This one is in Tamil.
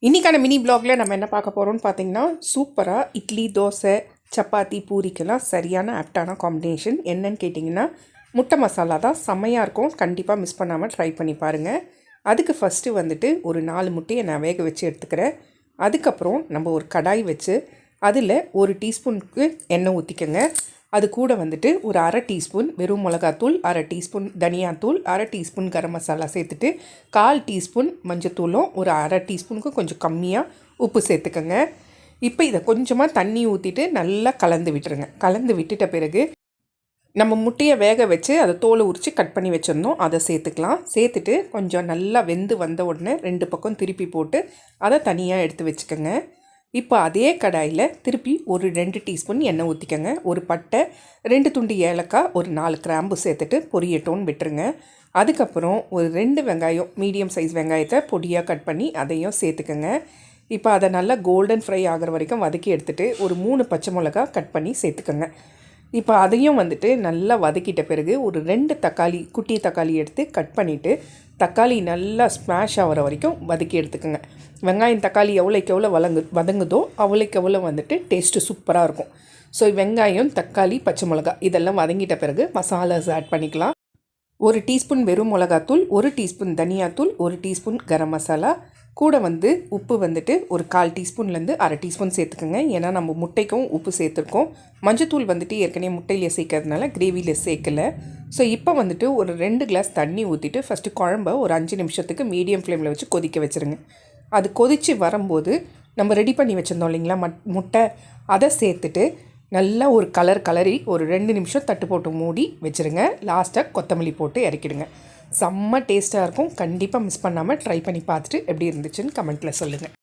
இன்றைக்கான மினி ப்ளாகில் நம்ம என்ன பார்க்க போகிறோம்னு பார்த்தீங்கன்னா, சூப்பராக இட்லி, தோசை, சப்பாத்தி, பூரிக்கெல்லாம் சரியான ஆப்டான காம்பினேஷன் என்னன்னு கேட்டிங்கன்னா, முட்டை மசாலா தான். செம்மையாக இருக்கும். கண்டிப்பாக மிஸ் பண்ணாமல் ட்ரை பண்ணி பாருங்கள். அதுக்கு ஃபஸ்ட்டு வந்துட்டு ஒரு 4 முட்டையை நான் வேக வச்சு எடுத்துக்கிறேன். அதுக்கப்புறம் நம்ம ஒரு கடாய் வச்சு அதில் 1 டீஸ்பூனுக்கு எண்ணெய் ஊற்றிக்கோங்க. அது கூட வந்துட்டு ஒரு அரை டீஸ்பூன் வெறும் மிளகாத்தூள், அரை டீஸ்பூன் தனியாத்தூள், அரை டீஸ்பூன் கரம் மசாலா சேர்த்துட்டு 1/4 டீஸ்பூன் மஞ்சத்தூளும் ஒரு அரை டீஸ்பூனுக்கு கொஞ்சம் கம்மியாக உப்பு சேர்த்துக்கோங்க. இப்போ இதை கொஞ்சமாக தண்ணி ஊற்றிட்டு நல்லா கலந்து விட்டுருங்க. கலந்து விட்டுட்ட பிறகு நம்ம முட்டையை வேக வச்சு அதை தோலை உரித்து கட் பண்ணி வச்சுருந்தோம், அதை சேர்த்துக்கலாம். சேர்த்துட்டு கொஞ்சம் நல்லா வெந்து வந்த உடனே 2 பக்கம் திருப்பி போட்டு அதை தனியாக எடுத்து வச்சுக்கோங்க. இப்போ அதே கடாயில் திருப்பி ஒரு 2 டீஸ்பூன் எண்ணெய் ஊற்றிக்கோங்க. ஒரு பட்டை, 2 துண்டு ஏலக்காய், ஒரு 4 கிராம்பு சேர்த்துட்டு பொரியட்டோன்னு விட்டுருங்க. அதுக்கப்புறம் ஒரு 2 வெங்காயம், மீடியம் சைஸ் வெங்காயத்தை பொடியாக கட் பண்ணி அதையும் சேர்த்துக்கோங்க. இப்போ அதை நல்லா கோல்டன் ஃப்ரை ஆகிற வரைக்கும் வதக்கி எடுத்துகிட்டு ஒரு 3 பச்சை மிளகா கட் பண்ணி சேர்த்துக்கோங்க. இப்போ அதையும் வந்துட்டு நல்லா வதக்கிட்ட பிறகு ஒரு 2 தக்காளி, குட்டி தக்காளி எடுத்து கட் பண்ணிவிட்டு தக்காளி நல்லா ஸ்மாஷ் ஆகிற வரைக்கும் வதக்கி எடுத்துக்கோங்க. வெங்காயம் தக்காளி எவ்வளோக்கு எவ்வளோ வதங்குதோ அவ்வளோக்கு எவ்வளோ வந்துட்டு டேஸ்ட்டு சூப்பராக இருக்கும். ஸோ வெங்காயம், தக்காளி, பச்சை மிளகா இதெல்லாம் வதங்கிட்ட பிறகு மசாலாஸ் ஆட் பண்ணிக்கலாம். 1 டீஸ்பூன் வெறும் மிளகாத்தூள், 1 டீஸ்பூன் தனியாத்தூள், 1 டீஸ்பூன் கரம் மசாலா, கூட உப்பு வந்துட்டு ஒரு 1/4 டீஸ்பூன்லேருந்து அரை டீஸ்பூன் சேர்த்துக்கோங்க. ஏன்னா நம்ம முட்டைக்கும் உப்பு சேர்த்துருக்கோம். மஞ்சத்தூள் வந்துட்டு ஏற்கனவே முட்டையிலே சேர்க்கறதுனால கிரேவியில் சேர்க்கலை. ஸோ இப்போ வந்துட்டு ஒரு 2 கிளாஸ் தண்ணி ஊற்றிட்டு ஃபஸ்ட்டு குழம்ப ஒரு 5 நிமிஷத்துக்கு மீடியம் ஃப்ளேமில் வச்சு கொதிக்க வச்சுருங்க. அது கொதித்து வரும்போது நம்ம ரெடி பண்ணி வச்சுருந்தோம் இல்லைங்களா முட்டை, அதை சேர்த்துட்டு நல்லா ஒரு கலரி ஒரு 2 நிமிஷம் தட்டு போட்டு மூடி வச்சுருங்க. லாஸ்ட்டாக கொத்தமல்லி போட்டு இறக்கிடுங்க. செம்ம டேஸ்ட்டாக இருக்கும். கண்டிப்பாக மிஸ் பண்ணாமல் ட்ரை பண்ணி பார்த்துட்டு எப்படி இருந்துச்சுன்னு கமெண்ட்டில் சொல்லுங்கள்.